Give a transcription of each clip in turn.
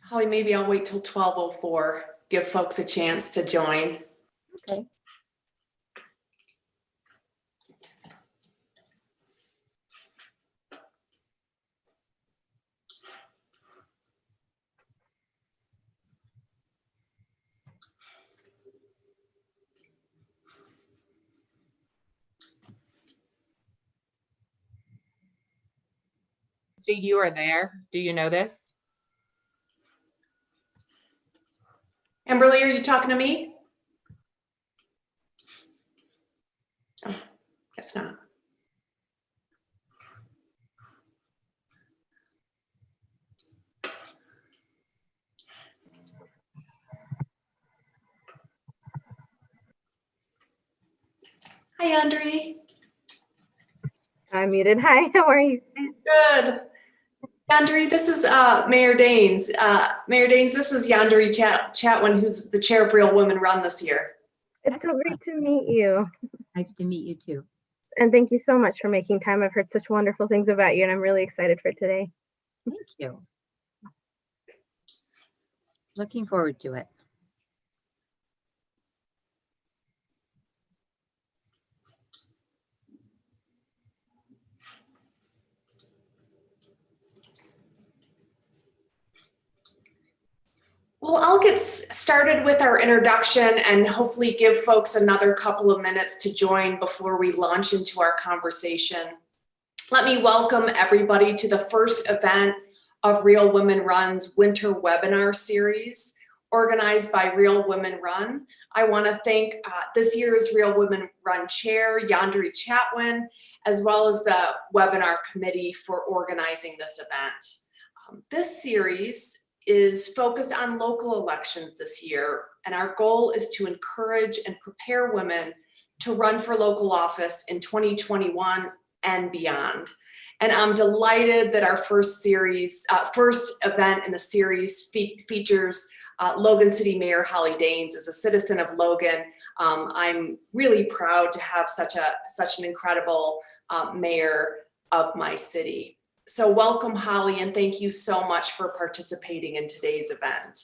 Holly, maybe I'll wait till 12:04, give folks a chance to join. Okay. So you are there. Do you know this? Amberly, are you talking to me? Oh, guess not. Hi, Andre. I'm muted. Hi, how are you? Good. Yandere, this is Mayor Daines. Mayor Daines, this is Yandere Chatwin, who's the chair of Real Women Run this year. It's so great to meet you. Nice to meet you too. And thank you so much for making time. I've heard such wonderful things about you, and I'm really excited for today. Thank you. Looking forward to it. Well, I'll get started with our introduction and hopefully give folks another couple of minutes to join before we launch into our conversation. Let me welcome everybody to the first event of Real Women Run's winter webinar series, organized by Real Women Run. I want to thank this year's Real Women Run chair, Yandere Chatwin, as well as the webinar committee for organizing this event. This series is focused on local elections this year, and our goal is to encourage and prepare women to run for local office in 2021 and beyond. And I'm delighted that our first event in the series features Logan City Mayor Holly Daines as a citizen of Logan. I'm really proud to have such an incredible mayor of my city. So welcome, Holly, and thank you so much for participating in today's event.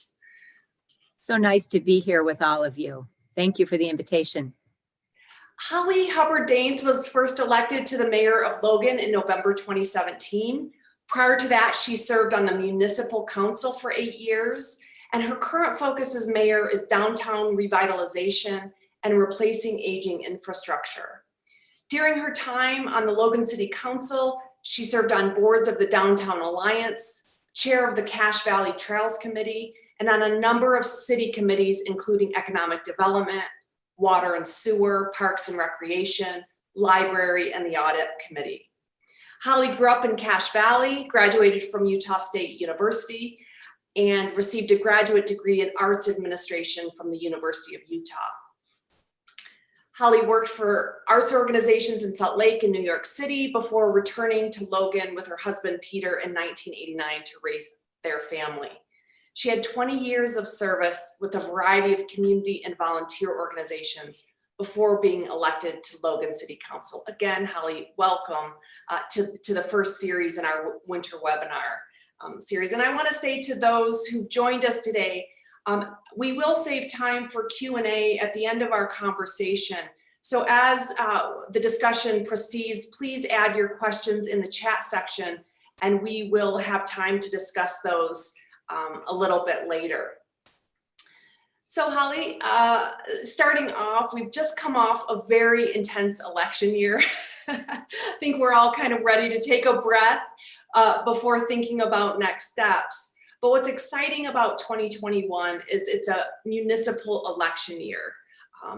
So nice to be here with all of you. Thank you for the invitation. Holly Hubbard Daines was first elected to the mayor of Logan in November 2017. Prior to that, she served on the municipal council for 8 years, and her current focus as mayor is downtown revitalization and replacing aging infrastructure. During her time on the Logan City Council, she served on boards of the Downtown Alliance, chair of the Cache Valley Trails Committee, and on a number of city committees, including Economic Development, Water and Sewer, Parks and Recreation, Library, and the Audit Committee. Holly grew up in Cache Valley, graduated from Utah State University, and received a graduate degree in Arts Administration from the University of Utah. Holly worked for arts organizations in Salt Lake and New York City before returning to Logan with her husband, Peter, in 1989 to raise their family. She had 20 years of service with a variety of community and volunteer organizations before being elected to Logan City Council. Again, Holly, welcome to the first series in our winter webinar series. And I want to say to those who've joined us today, we will save time for Q&A at the end of our conversation. So as the discussion proceeds, please add your questions in the chat section, and we will have time to discuss those a little bit later. So Holly, starting off, we've just come off a very intense election year. I think we're all kind of ready to take a breath before thinking about next steps. But what's exciting about 2021 is it's a municipal election year.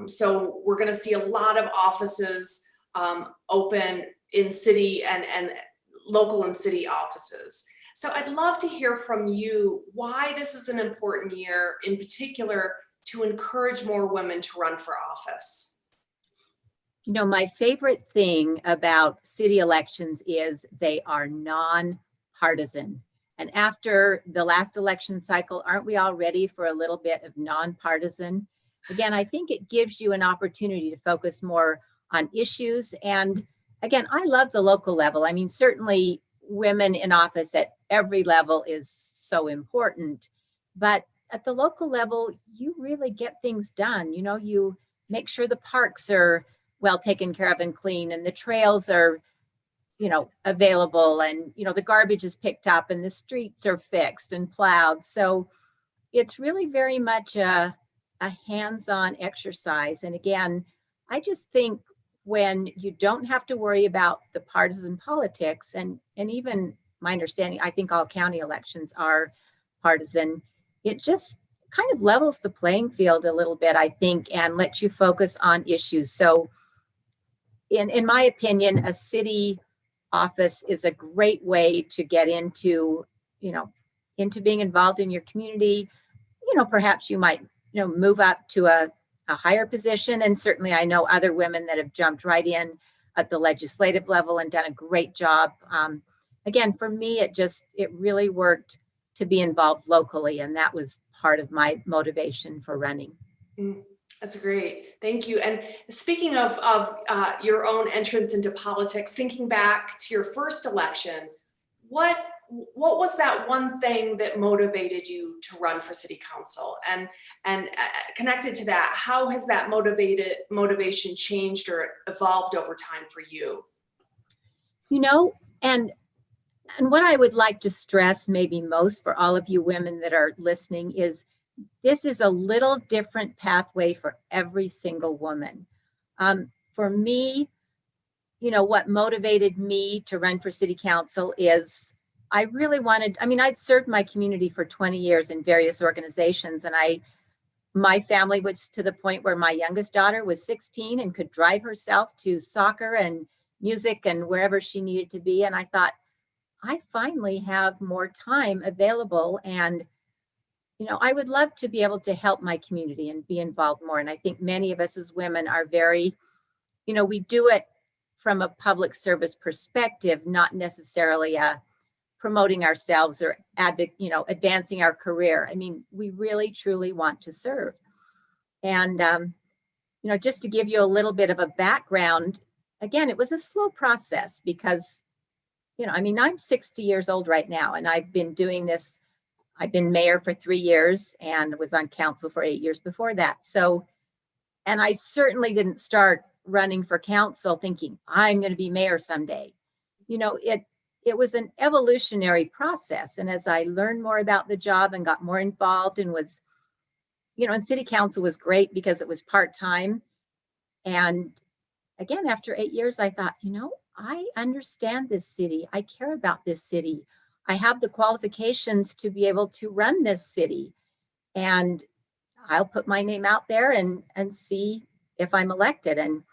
So we're going to see a lot of offices open in city and local and city offices. So I'd love to hear from you why this is an important year, in particular, to encourage more women to run for office. You know, my favorite thing about city elections is they are nonpartisan. And after the last election cycle, aren't we all ready for a little bit of nonpartisan? Again, I think it gives you an opportunity to focus more on issues. And again, I love the local level. I mean, certainly women in office at every level is so important. But at the local level, you really get things done. You know, you make sure the parks are well taken care of and clean, and the trails are, you know, available, and, you know, the garbage is picked up and the streets are fixed and plowed. So it's really very much a hands-on exercise. And again, I just think when you don't have to worry about the partisan politics, and even my understanding, I think all county elections are partisan, it just kind of levels the playing field a little bit, I think, and lets you focus on issues. So in my opinion, a city office is a great way to get into, you know, into being involved in your community. You know, perhaps you might, you know, move up to a higher position. And certainly I know other women that have jumped right in at the legislative level and done a great job. Again, for me, it really worked to be involved locally. And that was part of my motivation for running. That's great. Thank you. And speaking of your own entrance into politics, thinking back to your first election, what was that one thing that motivated you to run for city council? And connected to that, how has that motivation changed or evolved over time for you? You know, and what I would like to stress maybe most for all of you women that are listening is this is a little different pathway for every single woman. For me, you know, what motivated me to run for city council is I really wanted, I mean, I'd served my community for 20 years in various organizations, and my family was to the point where my youngest daughter was 16 and could drive herself to soccer and music and wherever she needed to be. And I thought, I finally have more time available, and you know, I would love to be able to help my community and be involved more. And I think many of us as women are very, you know, we do it from a public service perspective, not necessarily promoting ourselves or advancing our career. I mean, we really, truly want to serve. And, you know, just to give you a little bit of a background, again, it was a slow process because, you know, I mean, I'm 60 years old right now, and I've been doing this. I've been mayor for 3 years and was on council for 8 years before that. So, and I certainly didn't start running for council thinking I'm going to be mayor someday. You know, it was an evolutionary process. And as I learned more about the job and got more involved and was, you know, and city council was great because it was part-time. And again, after 8 years, I thought, you know, I understand this city. I care about this city. I have the qualifications to be able to run this city, and I'll put my name out there and see if I'm elected. And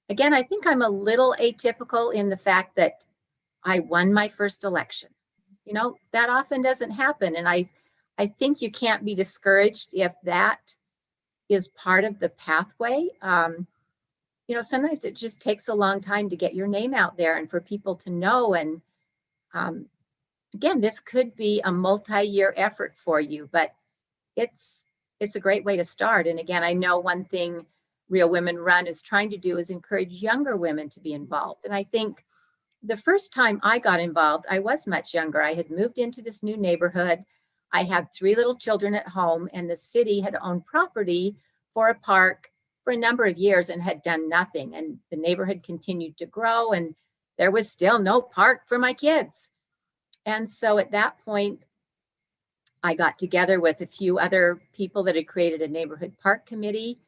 again, I think I'm a little atypical in the fact that I won my first election. You know, that often doesn't happen. And I think you can't be discouraged if that is part of the pathway. You know, sometimes it just takes a long time to get your name out there and for people to know. And again, this could be a multi-year effort for you, but it's a great way to start. And again, I know one thing Real Women Run is trying to do is encourage younger women to be involved. And I think the first time I got involved, I was much younger. I had moved into this new neighborhood. I had 3 little children at home, and the city had owned property for a park for a number of years and had done nothing. And the neighborhood continued to grow, and there was still no park for my kids. And so at that point, I got together with a few other people that had created a neighborhood park committee,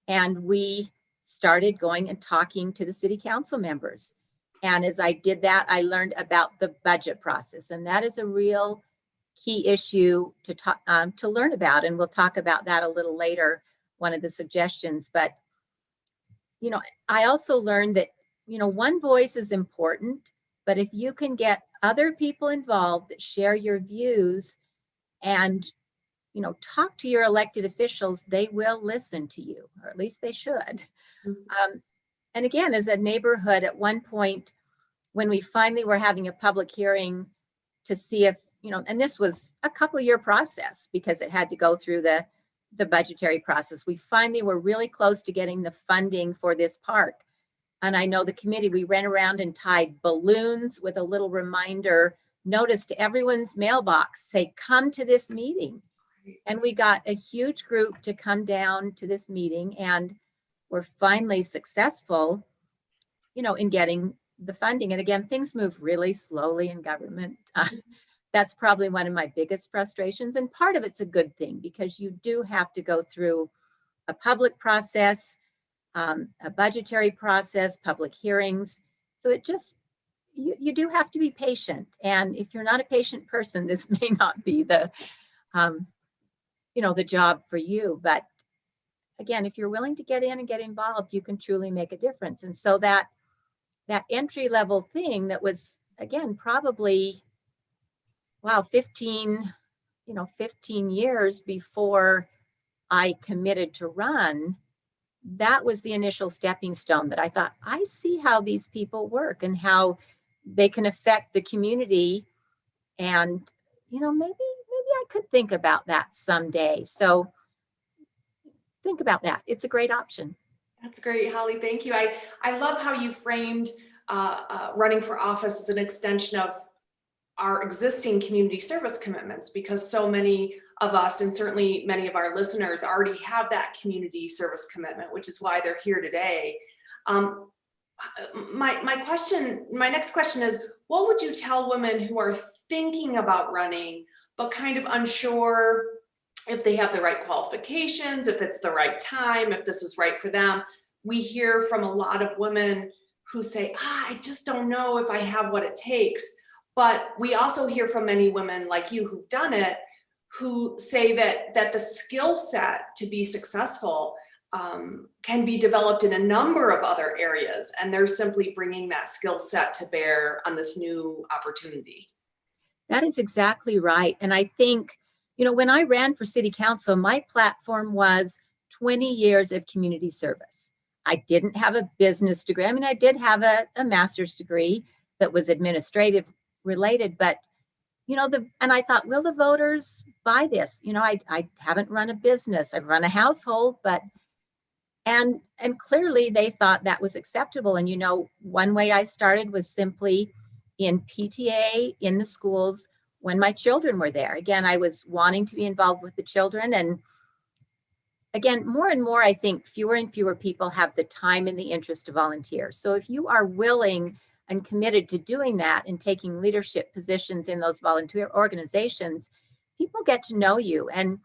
and we started going and talking to the city council members. And as I did that, I learned about the budget process, and that is a real key issue to learn about. And we'll talk about that a little later, one of the suggestions. But, you know, I also learned that, you know, one voice is important, but if you can get other people involved that share your views and, you know, talk to your elected officials, they will listen to you, or at least they should. And again, as a neighborhood, at one point, when we finally were having a public hearing to see if, you know, and this was a couple-year process because it had to go through the budgetary process. We finally were really close to getting the funding for this park. And I know the committee, we ran around and tied balloons with a little reminder notice to everyone's mailbox, say, come to this meeting. And we got a huge group to come down to this meeting, and we're finally successful, in getting the funding. And again, things move really slowly in government. That's probably one of my biggest frustrations. And part of it's a good thing because you do have to go through a public process, a budgetary process, public hearings. So it just, you do have to be patient. And if you're not a patient person, this may not be the job for you. But again, if you're willing to get in and get involved, you can truly make a difference. And so that entry level thing that was, again, probably, 15 years before I committed to run, that was the initial stepping stone that I thought, I see how these people work and how they can affect the community. And, maybe I could think about that someday. So think about that. It's a great option. That's great, Holly. Thank you. I love how you framed running for office as an extension of our existing community service commitments, because so many of us, and certainly many of our listeners, already have that community service commitment, which is why they're here today. My next question is, what would you tell women who are thinking about running, but kind of unsure if they have the right qualifications, if it's the right time, if this is right for them? We hear from a lot of women who say, I just don't know if I have what it takes. But we also hear from many women like you who've done it, who say that the skill set to be successful can be developed in a number of other areas. And they're simply bringing that skill set to bear on this new opportunity. That is exactly right. And I think, when I ran for city council, my platform was 20 years of community service. I didn't have a business degree. I mean, I did have a master's degree that was administrative related, but and I thought, will the voters buy this? I haven't run a business. I've run a household, and clearly they thought that was acceptable. And one way I started was simply in PTA in the schools when my children were there. Again, I was wanting to be involved with the children. And again, more and more, I think fewer and fewer people have the time and the interest to volunteer. So if you are willing and committed to doing that and taking leadership positions in those volunteer organizations, people get to know you. And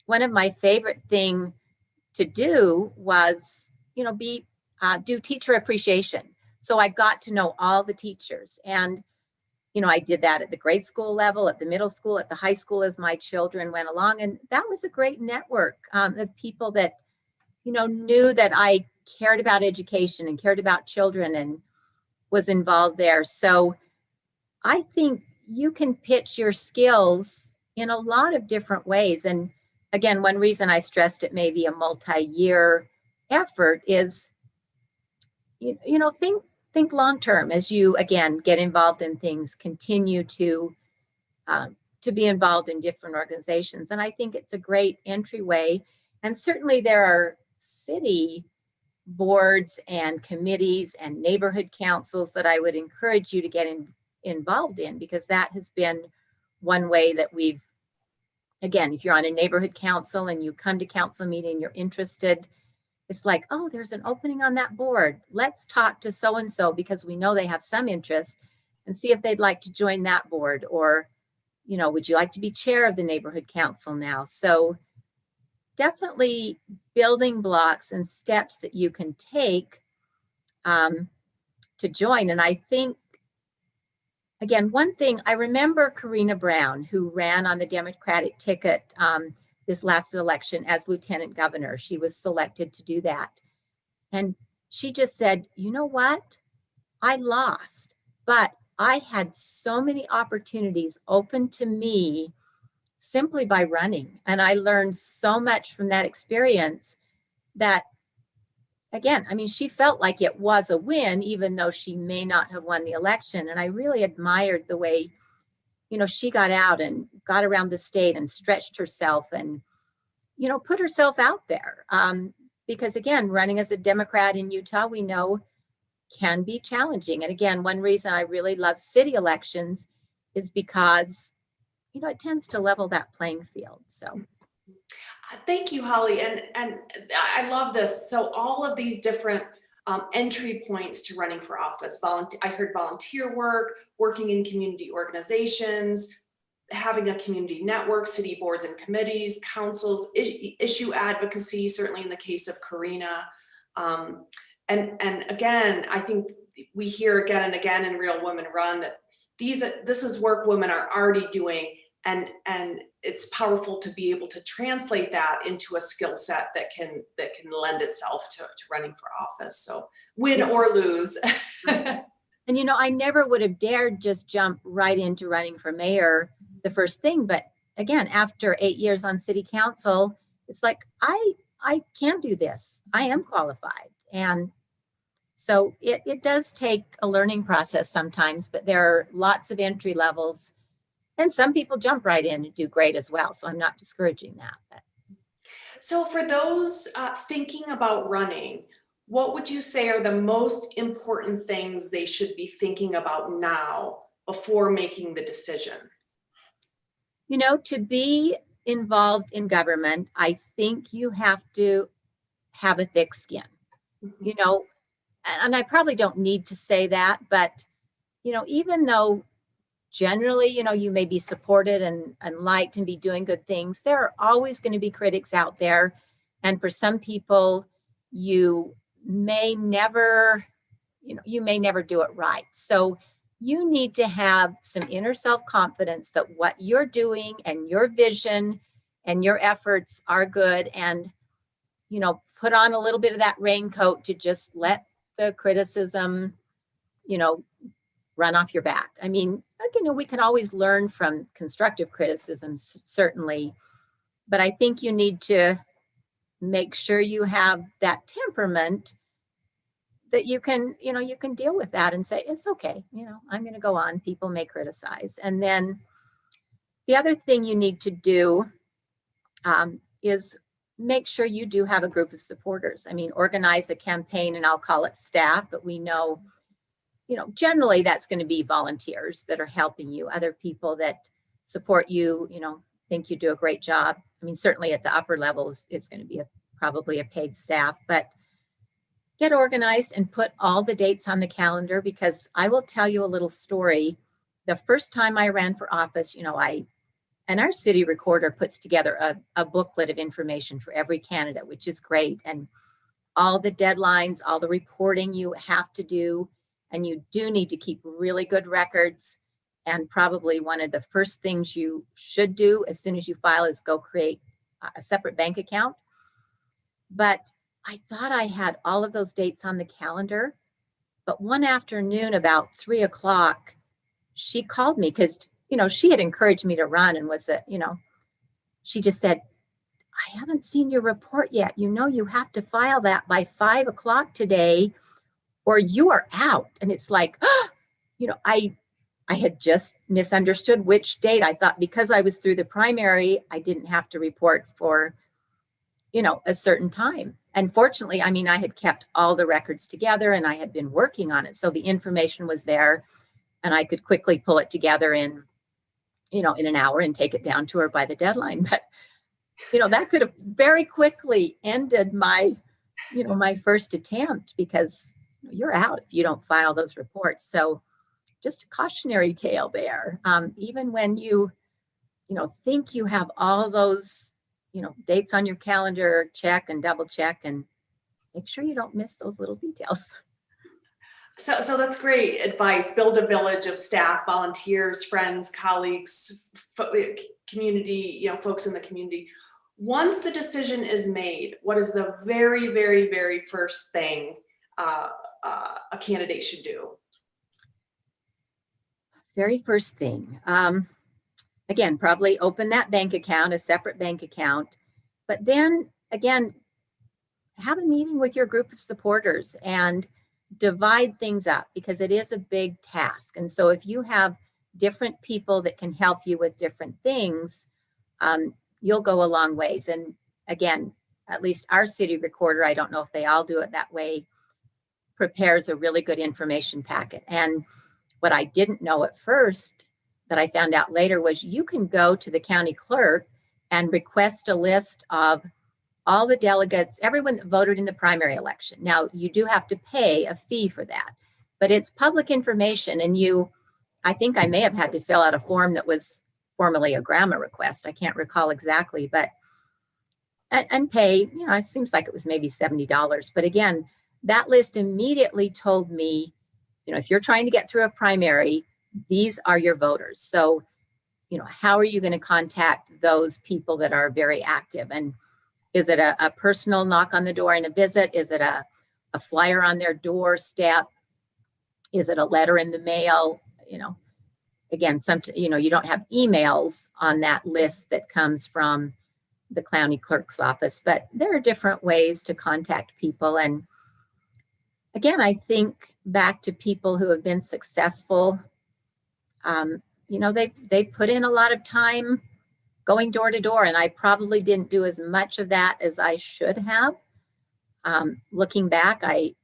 one of my favorite thing to do was, do teacher appreciation. So I got to know all the teachers, and I did that at the grade school level, at the middle school, at the high school as my children went along. And that was a great network of people that, knew that I cared about education and cared about children and was involved there. So I think you can pitch your skills in a lot of different ways. And again, one reason I stressed it may be a multi-year effort is, think long-term as you, again, get involved in things, continue to be involved in different organizations. And I think it's a great entryway. And certainly there are city boards and committees and neighborhood councils that I would encourage you to get involved in, because that has been one way that we've, again, if you're on a neighborhood council and you come to council meeting, you're interested, it's like, oh, there's an opening on that board. Let's talk to so-and-so because we know they have some interest, and see if they'd like to join that board. Or, would you like to be chair of the neighborhood council now? So definitely building blocks and steps that you can take to join. And I think, again, one thing, I remember Karina Brown, who ran on the Democratic ticket this last election as lieutenant governor. She was selected to do that. And she just said, you know what? I lost, but I had so many opportunities open to me simply by running. And I learned so much from that experience that, again, I mean, she felt like it was a win, even though she may not have won the election. And I really admired the way, she got out and got around the state and stretched herself and, put herself out there. Because again, running as a Democrat in Utah, we know can be challenging. And again, one reason I really love city elections is because, it tends to level that playing field. So Thank you, Holly. And I love this. So all of these different entry points to running for office. I heard volunteer work, working in community organizations, having a community network, city boards and committees, councils, issue advocacy, certainly in the case of Karina. And again, I think we hear again and again in Real Women Run that this is work women are already doing, and it's powerful to be able to translate that into a skill set that can lend itself to running for office. So win or lose. And you know, I never would have dared just jump right into running for mayor the first thing. But again, after 8 years on city council, it's like, I can do this. I am qualified. And so it does take a learning process sometimes, but there are lots of entry levels. And some people jump right in and do great as well. So I'm not discouraging that. But. So for those thinking about running, what would you say are the most important things they should be thinking about now before making the decision? You know, to be involved in government, I think you have to have a thick skin. Mm-hmm. You know, and I probably don't need to say that, but, you know, even though generally, you know, you may be supported and liked and be doing good things, there are always going to be critics out there. And for some people, you may never do it right. So you need to have some inner self-confidence that what you're doing and your vision and your efforts are good, and, you know, put on a little bit of that raincoat to just let the criticism, you know, run off your back. I mean, you know, we can always learn from constructive criticisms, certainly, but I think you need to make sure you have that temperament that you can, you know, you can deal with that and say, it's okay. You know, I'm going to go on. People may criticize. And then the other thing you need to do is make sure you do have a group of supporters. I mean, organize a campaign, and I'll call it staff, but we know, you know, generally that's going to be volunteers that are helping you, other people that support you, you know, think you do a great job. I mean, certainly at the upper levels, it's going to be probably a paid staff, but get organized and put all the dates on the calendar, because I will tell you a little story. The first time I ran for office, you know, and our city recorder puts together a booklet of information for every candidate, which is great. And all the deadlines, all the reporting you have to do, and you do need to keep really good records. And probably one of the first things you should do as soon as you file is go create a separate bank account. But I thought I had all of those dates on the calendar, but one afternoon about 3 o'clock, she called me because, you know, she had encouraged me to run and she just said, I haven't seen your report yet. You know, you have to file that by 5 o'clock today or you are out. And it's like, you know, I had just misunderstood which date. I thought because I was through the primary, I didn't have to report for, you know, a certain time. And fortunately, I mean, I had kept all the records together and I had been working on it. So the information was there and I could quickly pull it together in, you know, in an hour and take it down to her by the deadline. But, you know, that could have very quickly ended my, you know, my first attempt, because you're out if you don't file those reports. So just a cautionary tale there. Even when you know, think you have all those, you know, dates on your calendar, check and double check and make sure you don't miss those little details. So that's great advice. Build a village of staff, volunteers, friends, colleagues, community, you know, folks in the community. Once the decision is made, what is the very, very, very first thing a candidate should do? Very first thing, again, probably open that bank account, a separate bank account, but then again, have a meeting with your group of supporters and divide things up, because it is a big task. And so if you have different people that can help you with different things, you'll go a long ways. And again, at least our city recorder, I don't know if they all do it that way, prepares a really good information packet. And what I didn't know at first that I found out later was you can go to the county clerk and request a list of all the delegates, everyone that voted in the primary election. Now, you do have to pay a fee for that, but it's public information. And I think I may have had to fill out a form that was formerly a grandma request. I can't recall exactly, but, and pay, it seems like it was maybe $70. But again, that list immediately told me, if you're trying to get through a primary, these are your voters. So, how are you going to contact those people that are very active? And is it a personal knock on the door and a visit? Is it a flyer on their doorstep? Is it a letter in the mail? Again, you don't have emails on that list that comes from the county clerk's office, but there are different ways to contact people. And again, I think back to people who have been successful. They put in a lot of time going door to door, and I probably didn't do as much of that as I should have. Looking back, I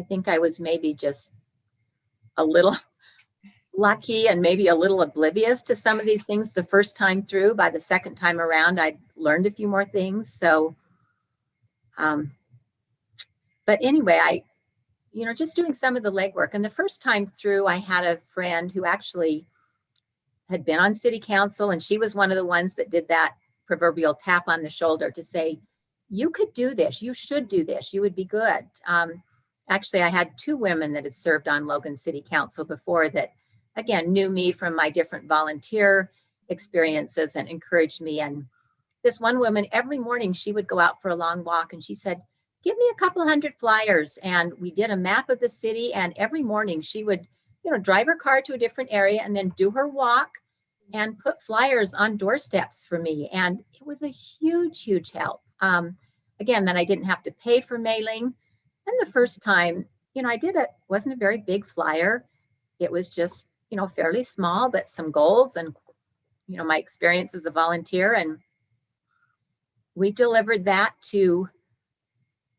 think I was maybe just a little lucky and maybe a little oblivious to some of these things the first time through. By the second time around, I learned a few more things. So, but anyway, just doing some of the legwork. And the first time through, I had a friend who actually had been on city council, and she was one of the ones that did that proverbial tap on the shoulder to say, you could do this, you should do this, you would be good. Actually, I had 2 women that had served on Logan City Council before that, again, knew me from my different volunteer experiences and encouraged me. And this one woman, every morning she would go out for a long walk, and she said, give me a couple hundred flyers. And we did a map of the city, and every morning she would drive her car to a different area and then do her walk and put flyers on doorsteps for me. And it was a huge, huge help. Again, then I didn't have to pay for mailing. And the first time, wasn't a very big flyer. It was just, fairly small, but some goals and, my experience as a volunteer. And we delivered that to,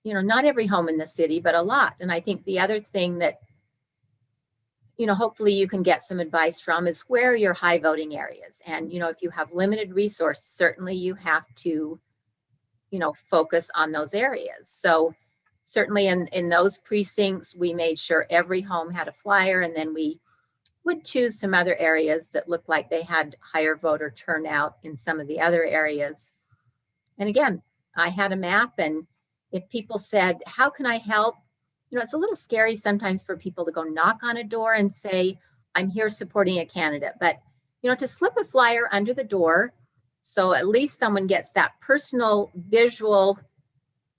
not every home in the city, but a lot. And I think the other thing that, hopefully you can get some advice from is where are your high voting areas. And, if you have limited resource, certainly you have to, focus on those areas. So certainly in those precincts, we made sure every home had a flyer, and then we would choose some other areas that looked like they had higher voter turnout in some of the other areas. And again, I had a map, and if people said, how can I help? It's a little scary sometimes for people to go knock on a door and say, I'm here supporting a candidate. But, to slip a flyer under the door, so at least someone gets that personal visual,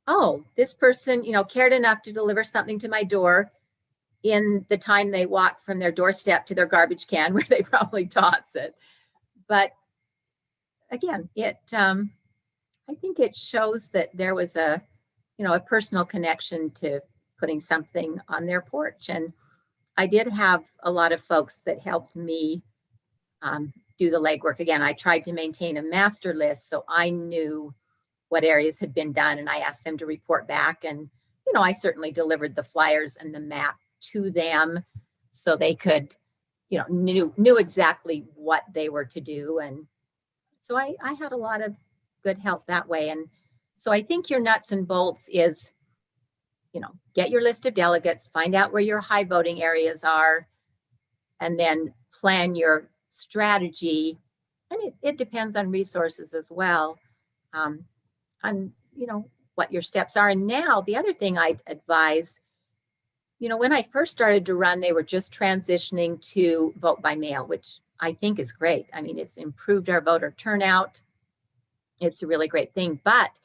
oh, this person, cared enough to deliver something to my door in the time they walk from their doorstep to their garbage can where they probably toss it. But again, I think it shows that there was a personal connection to putting something on their porch. And I did have a lot of folks that helped me do the legwork. Again, I tried to maintain a master list so I knew what areas had been done, and I asked them to report back. And, I certainly delivered the flyers and the map to them so they could, knew exactly what they were to do. And so I had a lot of good help that way. And so I think your nuts and bolts is, get your list of delegates, find out where your high voting areas are, and then plan your strategy. And it depends on resources as well. What your steps are. And now the other thing I'd advise, when I first started to run, they were just transitioning to vote by mail, which I think is great. I mean, it's improved our voter turnout. It's a really great thing. But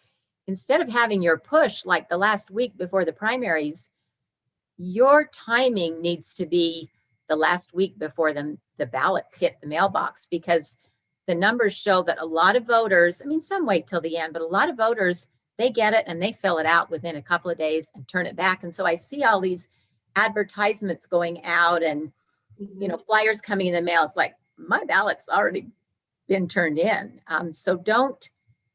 instead of having your push like the last week before the primaries, your timing needs to be the last week before the ballots hit the mailbox, because the numbers show that a lot of voters, some wait till the end, but a lot of voters, they get it and they fill it out within a couple of days and turn it back. And so I see all these advertisements going out and, flyers coming in the mail. It's like, my ballot's already been turned in. So don't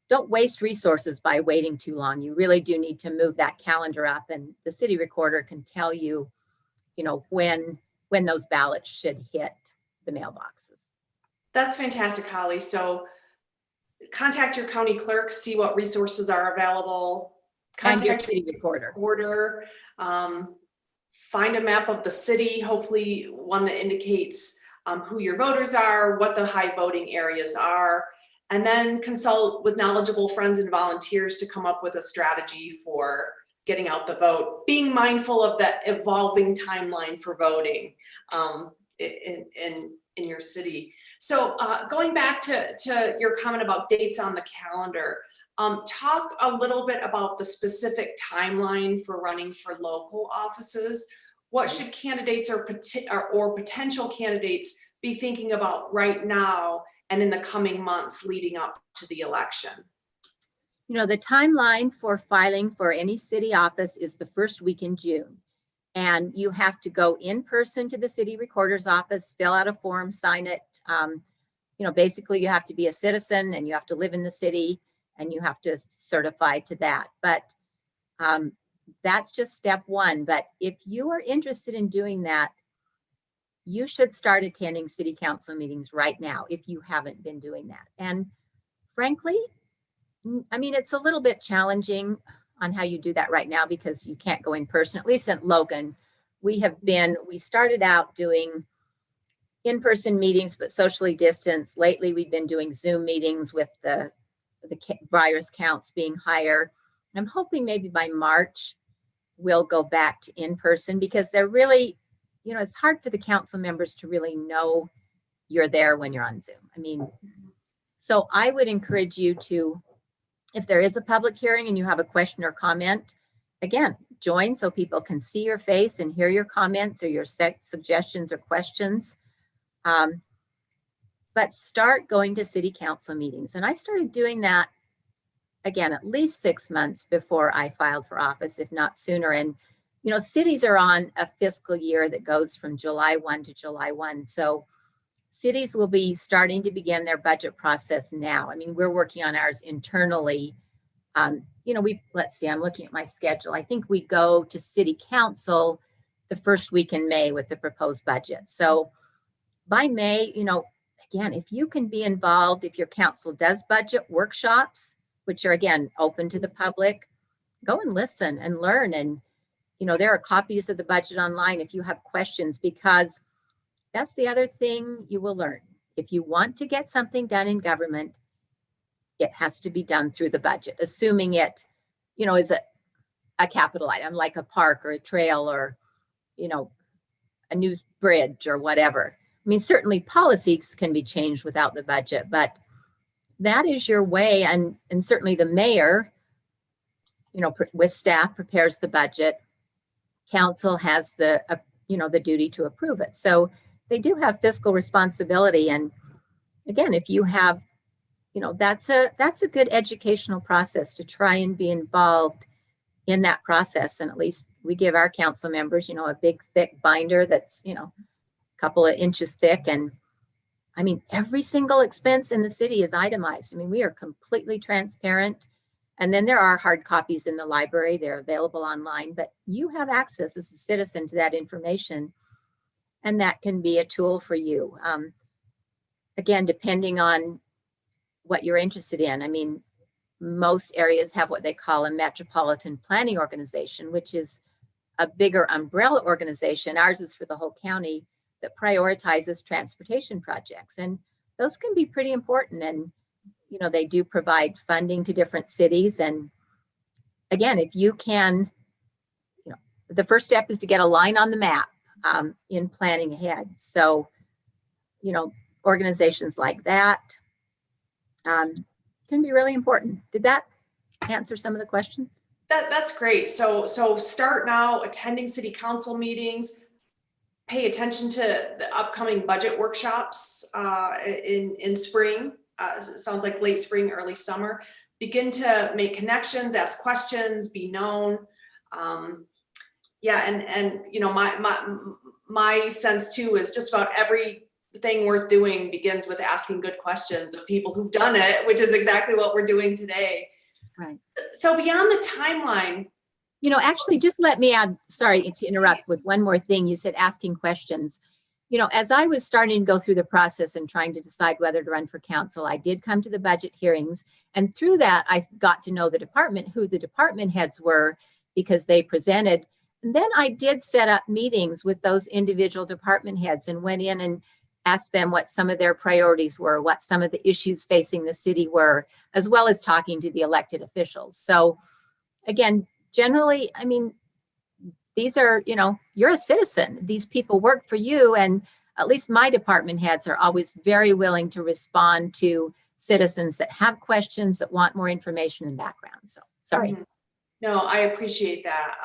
waste resources by waiting too long. You really do need to move that calendar up, and the city recorder can tell you, when those ballots should hit the mailboxes. That's fantastic, Holly. So contact your county clerk, see what resources are available. And your Contact city recorder. recorder, find a map of the city, hopefully one that indicates who your voters are, what the high voting areas are, and then consult with knowledgeable friends and volunteers to come up with a strategy for getting out the vote, being mindful of the evolving timeline for voting in your city. So going back to your comment about dates on the calendar, talk a little bit about the specific timeline for running for local offices. What should candidates or potential candidates be thinking about right now and in the coming months leading up to the election? You know, the timeline for filing for any city office is the first week in June. And you have to go in person to the city recorder's office, fill out a form, sign it. You know, basically you have to be a citizen and you have to live in the city and you have to certify to that. But that's just step one. But if you are interested in doing that, you should start attending city council meetings right now if you haven't been doing that. And frankly, I mean, it's a little bit challenging on how you do that right now because you can't go in person. At least at Logan, we started out doing in-person meetings, but socially distanced. Lately, we've been doing Zoom meetings with the virus counts being higher. I'm hoping maybe by March, we'll go back to in-person because they're really, you know, it's hard for the council members to really know you're there when you're on Zoom. I mean, so I would encourage you to, if there is a public hearing and you have a question or comment, again, join so people can see your face and hear your comments or your suggestions or questions. But start going to city council meetings. And I started doing that, again, at least 6 months before I filed for office, if not sooner. And, you know, cities are on a fiscal year that goes from July 1 to July 1. So cities will be starting to begin their budget process now. I mean, we're working on ours internally. You know, let's see, I'm looking at my schedule. I think we go to city council the first week in May with the proposed budget. So by May, you know, again, if you can be involved, if your council does budget workshops, which are again, open to the public, go and listen and learn. And, you know, there are copies of the budget online if you have questions, because that's the other thing you will learn. If you want to get something done in government, it has to be done through the budget, assuming it, you know, is a capital item like a park or a trail or, you know, a new bridge or whatever. I mean, certainly policies can be changed without the budget, but that is your way. And certainly the mayor, you know, with staff prepares the budget. Council has the, you know, the duty to approve it. So they do have fiscal responsibility. And again, if you have, you know, that's a good educational process to try and be involved in that process. And at least we give our council members, you know, a big thick binder that's, you know, a couple of inches thick. And I mean, every single expense in the city is itemized. I mean, we are completely transparent. And then there are hard copies in the library. They're available online, but you have access as a citizen to that information. And that can be a tool for you. Again, depending on what you're interested in. I mean, most areas have what they call a metropolitan planning organization, which is a bigger umbrella organization. Ours is for the whole county that prioritizes transportation projects. And those can be pretty important. And, you know, they do provide funding to different cities. And again, if you can, you know, the first step is to get a line on the map in planning ahead. So, you know, organizations like that can be really important. Did that answer some of the questions? That's great. So start now attending city council meetings, pay attention to the upcoming budget workshops in spring. Sounds like late spring, early summer. Begin to make connections, ask questions, be known. Yeah, and you know, my sense too is just about everything worth doing begins with asking good questions of people who've done it, which is exactly what we're doing today. Right. So beyond the timeline, you know, actually, just let me add, sorry to interrupt with one more thing. You said asking questions. you know, as I was starting to go through the process and trying to decide whether to run for council, I did come to the budget hearings. And through that, I got to know the department, who the department heads were, because they presented. And then I did set up meetings with those individual department heads and went in and asked them what some of their priorities were, what some of the issues facing the city were, as well as talking to the elected officials. So again, generally, I mean, these are, you know, you're a citizen. These people work for you. And at least my department heads are always very willing to respond to citizens that have questions, that want more information and background. So sorry. Mhm. No, I appreciate that.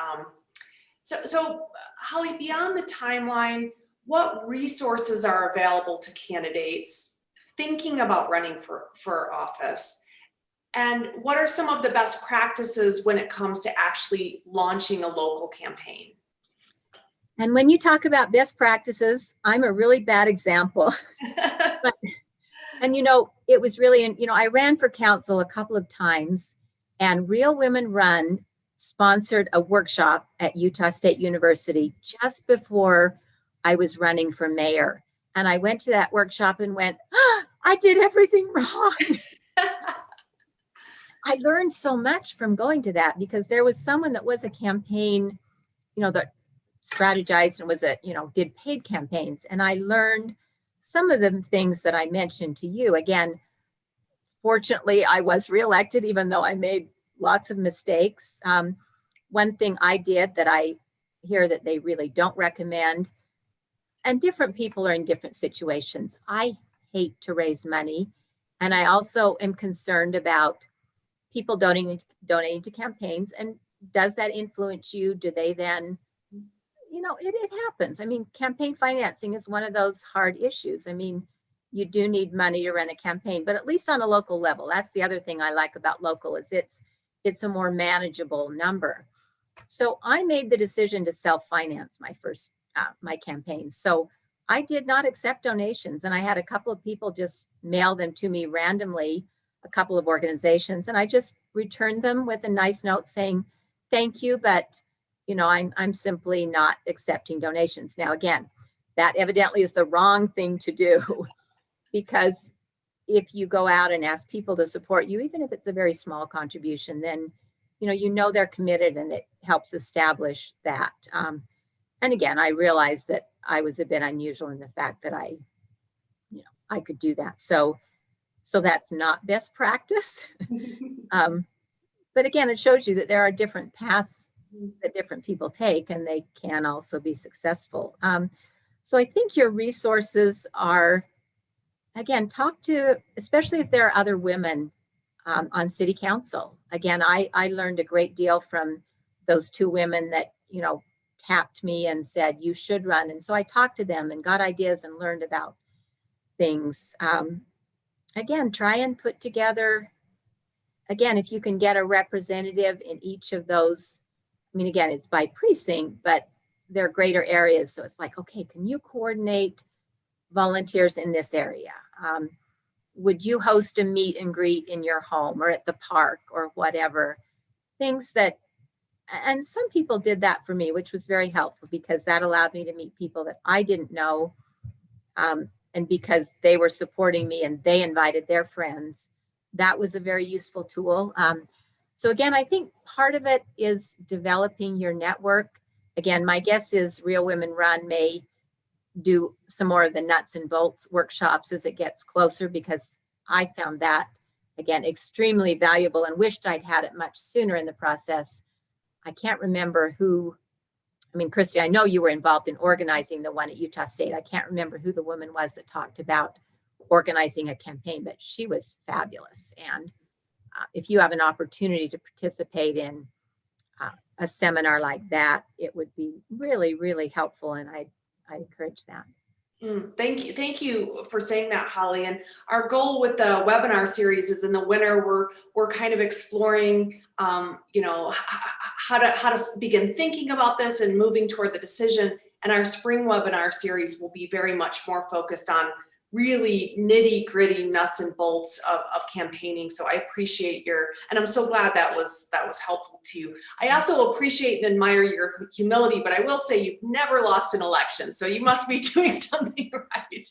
So Holly, beyond the timeline, what resources are available to candidates thinking about running for office? And what are some of the best practices when it comes to actually launching a local campaign? And when you talk about best practices, I'm a really bad example. And, you know, it was really, you know, I ran for council a couple of times, and Real Women Run sponsored a workshop at Utah State University just before I was running for mayor. And I went to that workshop and went, oh, I did everything wrong. I learned so much from going to that, because there was someone that was a campaign, you know, that strategized and was a, you know, did paid campaigns. And I learned some of the things that I mentioned to you. Again, fortunately, I was reelected, even though I made lots of mistakes. One thing I did that I hear that they really don't recommend, and different people are in different situations. I hate to raise money. And I also am concerned about people donating to campaigns. And does that influence you? Do they then, you know, it happens. I mean, campaign financing is one of those hard issues. I mean, you do need money to run a campaign, but at least on a local level. That's the other thing I like about local, is it's a more manageable number. So I made the decision to self-finance my first, my campaign. So I did not accept donations, and I had a couple of people just mail them to me randomly, a couple of organizations, and I just returned them with a nice note saying, thank you, but you know, I'm simply not accepting donations. Now, again, that evidently is the wrong thing to do, because if you go out and ask people to support you, even if it's a very small contribution, then you know they're committed, and it helps establish that. And again, I realized that I was a bit unusual in the fact that I could do that. So that's not best practice. But again, it shows you that there are different paths that different people take, and they can also be successful. So I think your resources are, again, talk to, especially if there are other women on city council. Again, I learned a great deal from those two women that, tapped me and said, you should run. And so I talked to them and got ideas and learned about things. Again, try and put together, again, if you can get a representative in each of those. I mean, again, it's by precinct, but they're greater areas. So it's like, okay, can you coordinate volunteers in this area? Would you host a meet and greet in your home or at the park or whatever? Things that, and some people did that for me, which was very helpful, because that allowed me to meet people that I didn't know. And because they were supporting me and they invited their friends, that was a very useful tool. So again, I think part of it is developing your network. Again, my guess is Real Women Run may do some more of the nuts and bolts workshops as it gets closer, because I found that, again, extremely valuable and wished I'd had it much sooner in the process. I can't remember who, I mean, Christy, I know you were involved in organizing the one at Utah State. I can't remember who the woman was that talked about organizing a campaign, but she was fabulous. And if you have an opportunity to participate in a seminar like that, it would be really, really helpful. And I encourage that. Thank you for saying that, Holly. And our goal with the webinar series is in the winter, we're kind of exploring, how to begin thinking about this and moving toward the decision. And our spring webinar series will be very much more focused on really nitty gritty nuts and bolts of campaigning. So I appreciate and I'm so glad that was helpful to you. I also appreciate and admire your humility, but I will say you've never lost an election, so you must be doing something right.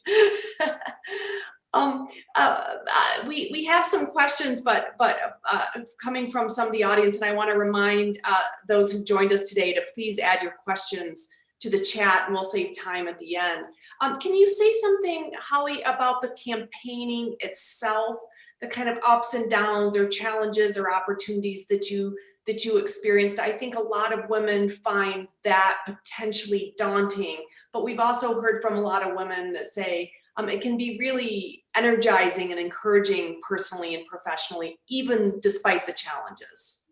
We have some questions, but coming from some of the audience, and I want to remind those who joined us today to please add your questions to the chat, and we'll save time at the end. Can you say something, Holly, about the campaigning itself, the kind of ups and downs or challenges or opportunities that you experienced? I think a lot of women find that potentially daunting, but we've also heard from a lot of women that say it can be really energizing and encouraging personally and professionally, even despite the challenges.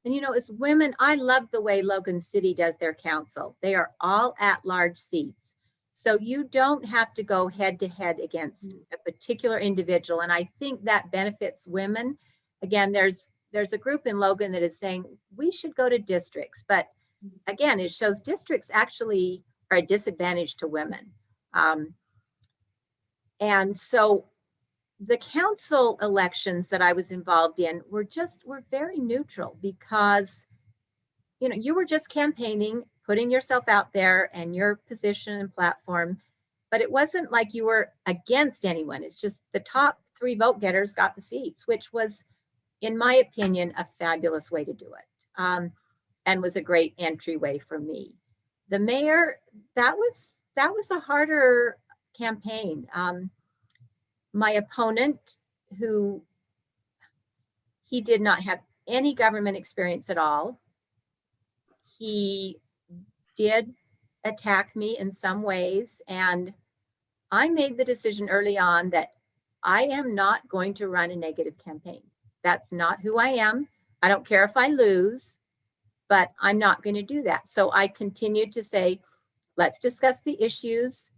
And as women, I love the way Logan City does their council. They are all at-large seats. So you don't have to go head to head against a particular individual. And I think that benefits women. Again, there's a group in Logan that is saying we should go to districts. But again, it shows districts actually are a disadvantage to women. And so the council elections that I was involved in were very neutral because, you were just campaigning, putting yourself out there and your position and platform, but it wasn't like you were against anyone. It's just the top 3 vote getters got the seats, which was, in my opinion, a fabulous way to do it, and was a great entryway for me. The mayor, that was a harder campaign. My opponent, he did not have any government experience at all. He did attack me in some ways, and I made the decision early on that I am not going to run a negative campaign. That's not who I am. I don't care if I lose, but I'm not going to do that. So I continued to say, let's discuss the issues.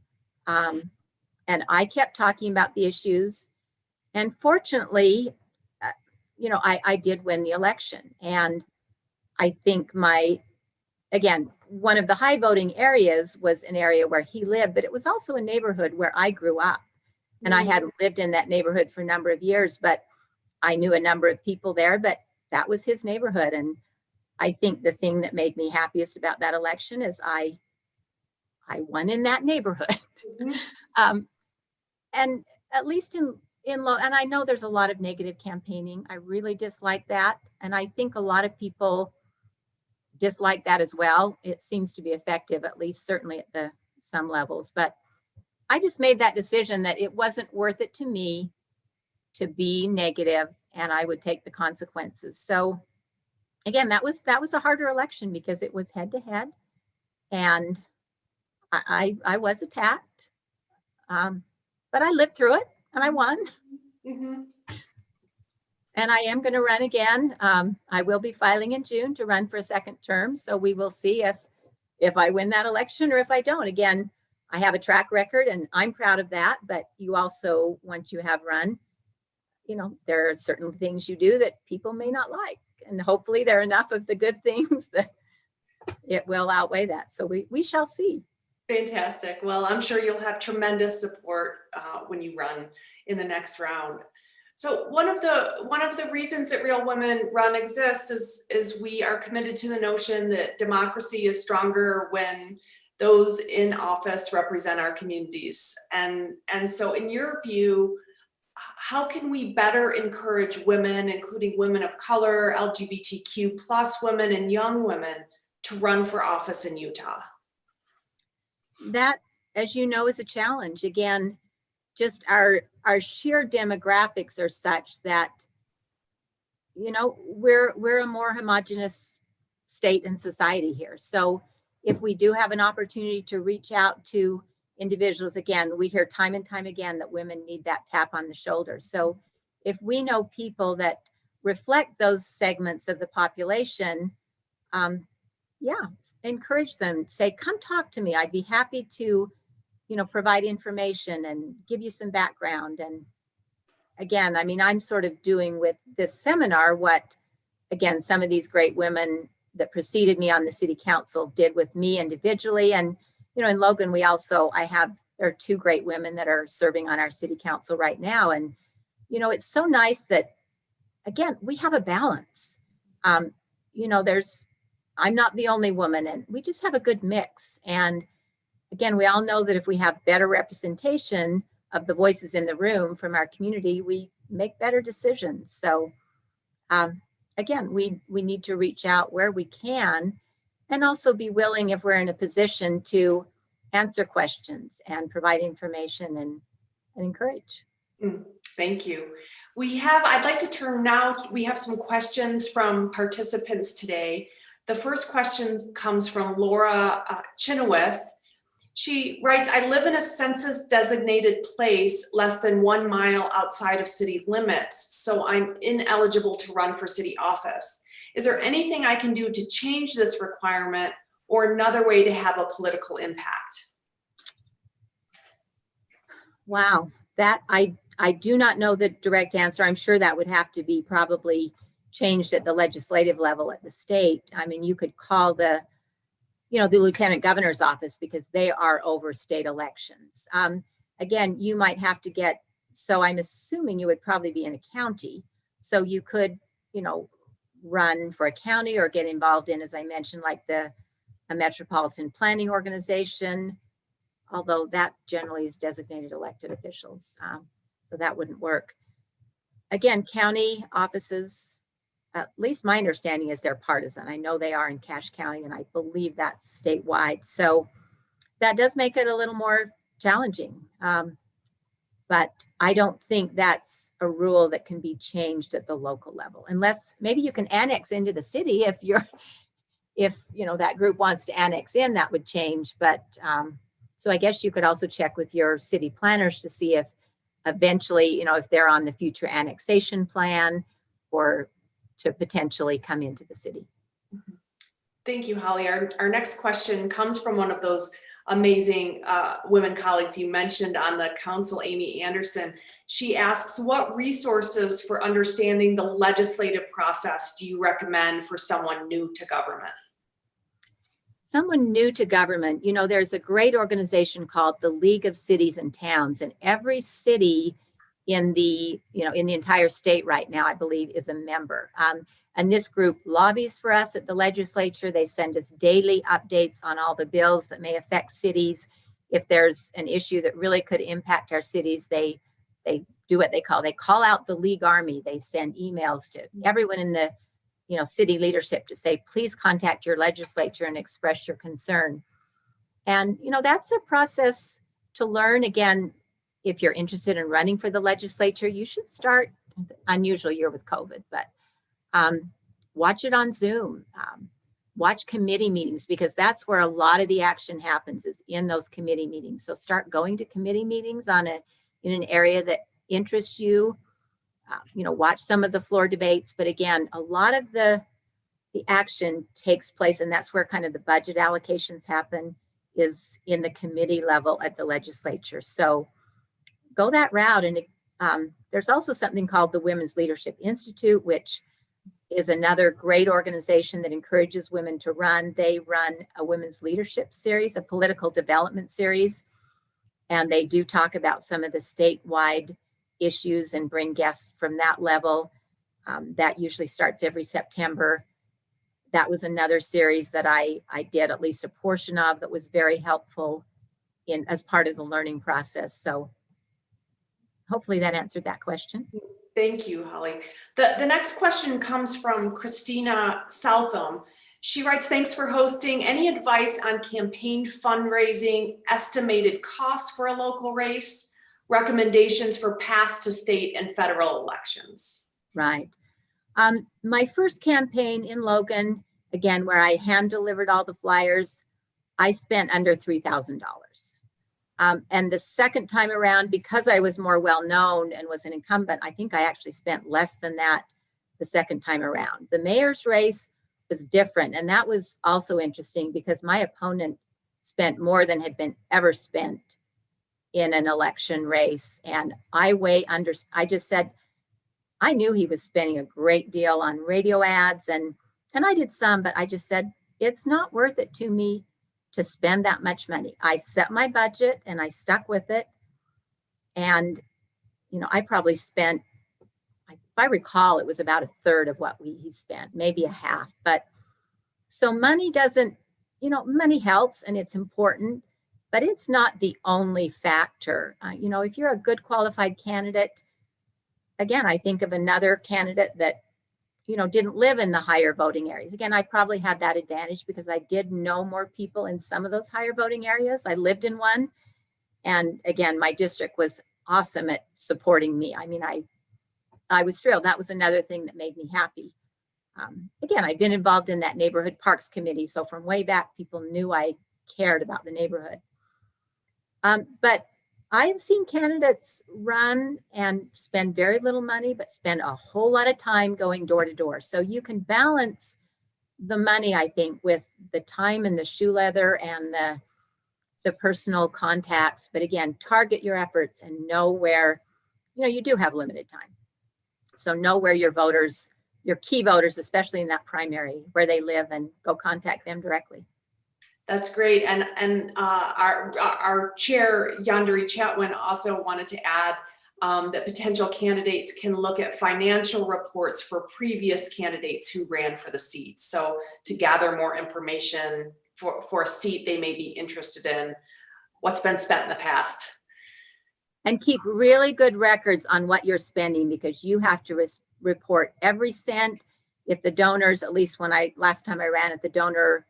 And I kept talking about the issues. And fortunately, I did win the election. And I think again, one of the high voting areas was an area where he lived, but it was also a neighborhood where I grew up. And I hadn't lived in that neighborhood for a number of years, but I knew a number of people there, but that was his neighborhood. And I think the thing that made me happiest about that election is I won in that neighborhood. And at least and I know there's a lot of negative campaigning. I really dislike that. And I think a lot of people dislike that as well. It seems to be effective, at least certainly at some levels. But I just made that decision that it wasn't worth it to me to be negative, and I would take the consequences. So again, that was a harder election because it was head to head, and I was attacked. But I lived through it and I won. And I am going to run again. I will be filing in June to run for a second term. So we will see if I win that election or if I don't. Again, I have a track record and I'm proud of that. But you also, once you have run, there are certain things you do that people may not like. And hopefully there are enough of the good things that it will outweigh that. So we shall see. Fantastic. Well, I'm sure you'll have tremendous support when you run in the next round. So one of the reasons that Real Women Run exists is we are committed to the notion that democracy is stronger when those in office represent our communities. And so in your view, how can we better encourage women, including women of color, LGBTQ plus women, and young women to run for office in Utah? That, as you know, is a challenge. Again, just our sheer demographics are such that, we're a more homogenous state and society here. So if we do have an opportunity to reach out to individuals, again, we hear time and time again that women need that tap on the shoulder. So if we know people that reflect those segments of the population, encourage them, say, come talk to me. I'd be happy to, provide information and give you some background. And again, I'm sort of doing with this seminar what, again, some of these great women that preceded me on the city council did with me individually. And, in Logan, I have there are two great women that are serving on our city council right now. And, it's so nice that, again, we have a balance. I'm not the only woman, and we just have a good mix. And again, we all know that if we have better representation of the voices in the room from our community, we make better decisions. So again, we need to reach out where we can, and also be willing, if we're in a position, to answer questions and provide information and encourage. Thank you. I'd like to turn now, we have some questions from participants today. The first question comes from Laura Chenoweth. She writes, I live in a census designated place less than 1 mile outside of city limits, so I'm ineligible to run for city office. Is there anything I can do to change this requirement, or another way to have a political impact? Wow, that I do not know the direct answer. I'm sure that would have to be probably changed at the legislative level at the state. I mean, you could call the lieutenant governor's office, because they are over state elections. Again, you might have to so I'm assuming you would probably be in a county. So you could, run for a county or get involved in, as I mentioned, like a metropolitan planning organization, although that generally is designated elected officials. So that wouldn't work. Again, county offices, at least my understanding is they're partisan. I know they are in Cache County, and I believe that's statewide. So that does make it a little more challenging. But I don't think that's a rule that can be changed at the local level, unless maybe you can annex into the city. If that group wants to annex in, that would change. But so I guess you could also check with your city planners to see if eventually, if they're on the future annexation plan, or to potentially come into the city. Thank you, Holly. Our next question comes from one of those amazing women colleagues you mentioned on the council, Amy Anderson. She asks, what resources for understanding the legislative process do you recommend for someone new to government? Someone new to government, there's a great organization called the League of Cities and Towns, and every city in the entire state right now, I believe, is a member. And this group lobbies for us at the legislature. They send us daily updates on all the bills that may affect cities. If there's an issue that really could impact our cities, they do what they call out the League Army. They send emails to everyone in the city leadership to say, please contact your legislature and express your concern. And that's a process to learn. Again, if you're interested in running for the legislature, you should start. Unusual year with COVID, but watch it on Zoom. Watch committee meetings, because that's where a lot of the action happens, is in those committee meetings. So start going to committee meetings in an area that interests you. Watch some of the floor debates. But again, a lot of the action takes place, and that's where kind of the budget allocations happen, is in the committee level at the legislature. So go that route. And there's also something called the Women's Leadership Institute, which is another great organization that encourages women to run. They run a women's leadership series, a political development series, and they do talk about some of the statewide issues and bring guests from that level. That usually starts every September. That was another series that I did at least a portion of, that was very helpful as part of the learning process. So hopefully that answered that question. Thank you, Holly. The next question comes from Christina Southam. She writes, thanks for hosting. Any advice on campaign fundraising, estimated costs for a local race, recommendations for paths to state and federal elections? Right. My first campaign in Logan, again, where I hand delivered all the flyers, I spent under $3,000. And the second time around, because I was more well-known and was an incumbent, I think I actually spent less than that the second time around. The mayor's race was different. And that was also interesting, because my opponent spent more than had been ever spent in an election race. And I just said, I knew he was spending a great deal on radio ads, and I did some, but I just said, it's not worth it to me to spend that much money. I set my budget and I stuck with it. And, I probably spent, if I recall, it was about a third of what he spent, maybe a half. But so money doesn't, money helps and it's important, but it's not the only factor. If you're a good qualified candidate, again, I think of another candidate that, didn't live in the higher voting areas. Again, I probably had that advantage because I did know more people in some of those higher voting areas. I lived in one. And again, my district was awesome at supporting me. I mean, I was thrilled. That was another thing that made me happy. Again, I've been involved in that neighborhood parks committee. So from way back, people knew I cared about the neighborhood. But I've seen candidates run and spend very little money, but spend a whole lot of time going door to door. So you can balance the money, I think, with the time and the shoe leather and the personal contacts. But again, target your efforts and know where, you do have limited time. So know where your voters, your key voters, especially in that primary, where they live, and go contact them directly. That's great. And our chair, Yandere Chatwin, also wanted to add that potential candidates can look at financial reports for previous candidates who ran for the seat. So to gather more information for a seat they may be interested in, what's been spent in the past. And keep really good records on what you're spending, because you have to report every cent. If the donors, at least last time I ran it, the donor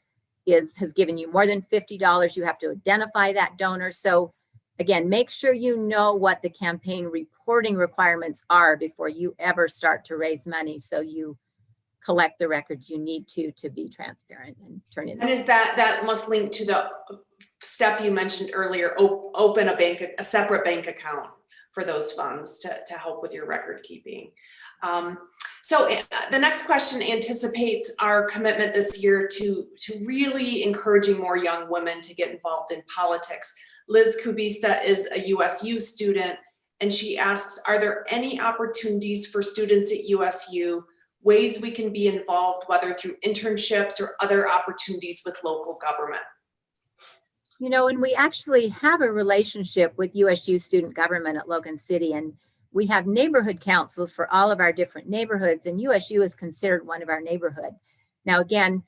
has given you more than $50, you have to identify that donor. So again, make sure you know what the campaign reporting requirements are before you ever start to raise money, so you collect the records you need to be transparent and turn in. And is that must link to the step you mentioned earlier, open a separate bank account for those funds to help with your record keeping. So the next question anticipates our commitment this year to really encouraging more young women to get involved in politics. Liz Kubista is a USU student, and she asks, are there any opportunities for students at USU, ways we can be involved, whether through internships or other opportunities with local government? And we actually have a relationship with USU student government at Logan City, and we have neighborhood councils for all of our different neighborhoods, and USU is considered one of our neighborhood. Now, again,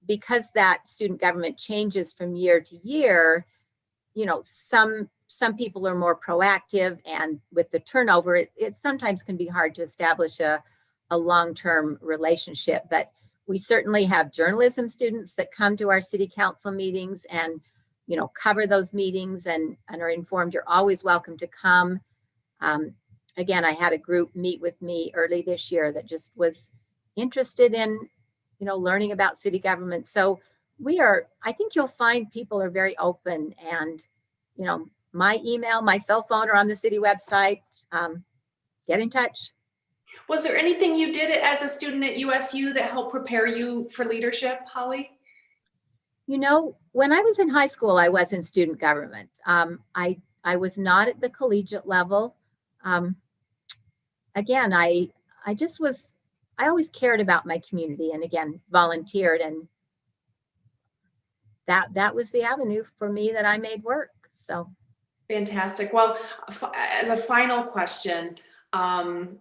because that student government changes from year to year, some people are more proactive, and with the turnover, it sometimes can be hard to establish a long-term relationship. But we certainly have journalism students that come to our city council meetings and cover those meetings and are informed. You're always welcome to come. Again, I had a group meet with me early this year that just was interested in, learning about city government. So I think you'll find people are very open, and, my email, my cell phone are on the city website. Get in touch. Was there anything you did as a student at USU that helped prepare you for leadership, Holly? When I was in high school, I was in student government. I was not at the collegiate level. Again, I always cared about my community, and again, volunteered, and that was the avenue for me that I made work. So fantastic. Well, as a final question, I'm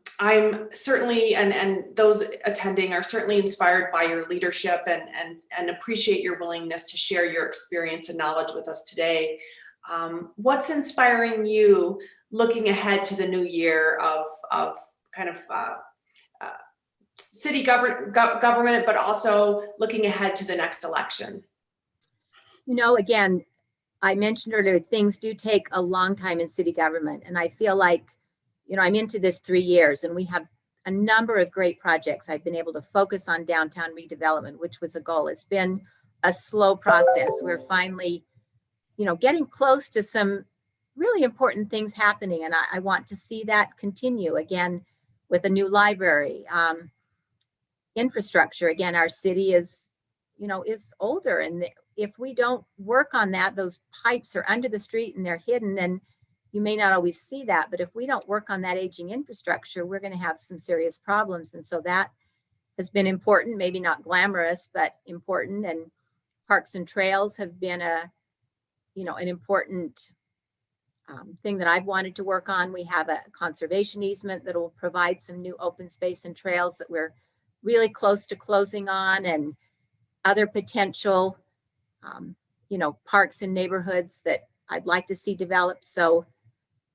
certainly, and those attending are certainly inspired by your leadership and appreciate your willingness to share your experience and knowledge with us today. What's inspiring you looking ahead to the new year of kind of city government, but also looking ahead to the next election? Again, I mentioned earlier, things do take a long time in city government, and I feel like I'm into this 3 years, and we have a number of great projects. I've been able to focus on downtown redevelopment, which was a goal. It's been a slow process. We're finally, getting close to some really important things happening, and I want to see that continue. Again, with a new library, infrastructure. Again, our city is older, and if we don't work on that, those pipes are under the street and they're hidden, and you may not always see that, but if we don't work on that aging infrastructure, we're going to have some serious problems. And so that has been important, maybe not glamorous, but important. And Parks and trails have been an important thing that I've wanted to work on. We have a conservation easement that will provide some new open space and trails that we're really close to closing on, and other potential, parks and neighborhoods that I'd like to see developed. So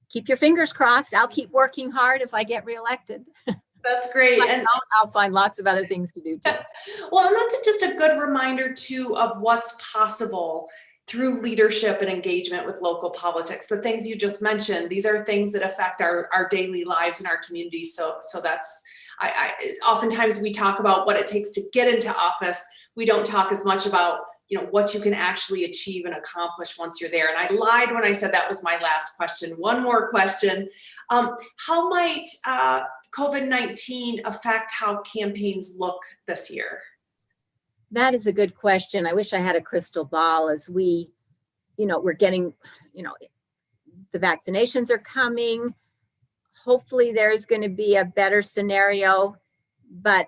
keep your fingers crossed. I'll keep working hard if I get reelected. That's great. If I And don't, I'll find lots of other things to do too. well, and that's just a good reminder too of what's possible through leadership and engagement with local politics. The things you just mentioned, these are things that affect our daily lives in our communities. So that's, oftentimes we talk about what it takes to get into office. We don't talk as much about, what you can actually achieve and accomplish once you're there. And I lied when I said that was my last question. One more question. How might COVID-19 affect how campaigns look this year? That is a good question. I wish I had a crystal ball as we're getting, the vaccinations are coming. Hopefully there's going to be a better scenario, but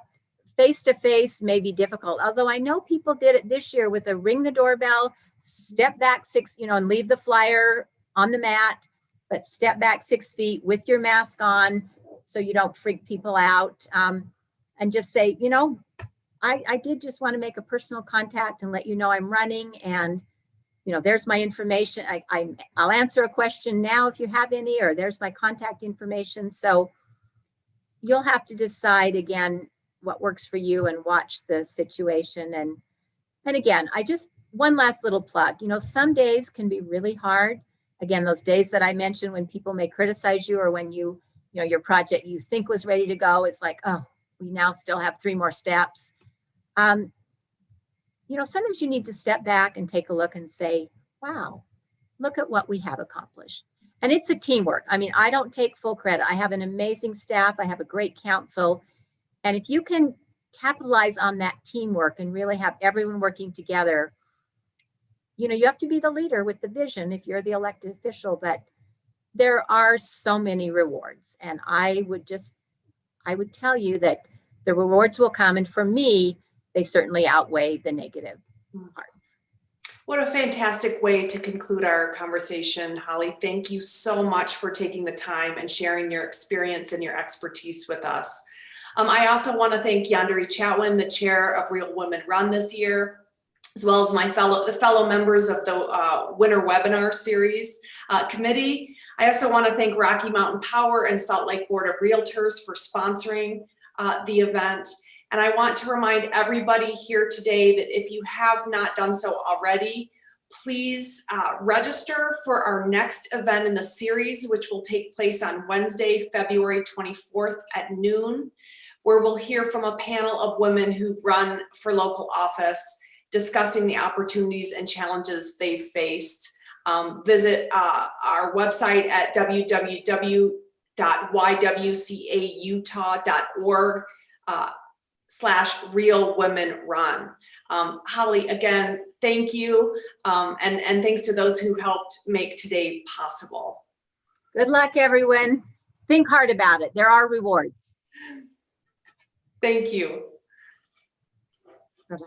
face-to-face may be difficult. Although I know people did it this year with a ring the doorbell, step back and leave the flyer on the mat, but step back 6 feet with your mask on so you don't freak people out. And just say, I did just want to make a personal contact and let you know I'm running, and there's my information. I'll answer a question now if you have any, or there's my contact information. So you'll have to decide again what works for you and watch the situation. And again, one last little plug, some days can be really hard. Again, those days that I mentioned when people may criticize you, or when your project you think was ready to go, it's like, oh, we now still have 3 more steps. Sometimes you need to step back and take a look and say, wow, look at what we have accomplished. And it's a teamwork. I mean, I don't take full credit. I have an amazing staff. I have a great council. And if you can capitalize on that teamwork and really have everyone working together, you have to be the leader with the vision if you're the elected official, but there are so many rewards. And I would tell you that the rewards will come. And for me, they certainly outweigh the negative parts. What a fantastic way to conclude our conversation, Holly. Thank you so much for taking the time and sharing your experience and your expertise with us. I also want to thank Yandere Chatwin, the chair of Real Women Run this year, as well as the fellow members of the winter webinar series committee. I also want to thank Rocky Mountain Power and Salt Lake Board of Realtors for sponsoring the event. And I want to remind everybody here today that if you have not done so already, please register for our next event in the series, which will take place on Wednesday, February 24th at noon, where we'll hear from a panel of women who've run for local office, discussing the opportunities and challenges they've faced. Visit our website at www.ywcautah.org /Real Women Run. Holly, again, thank you. And thanks to those who helped make today possible. Good luck, everyone. Think hard about it. There are rewards. Thank you. Bye-bye.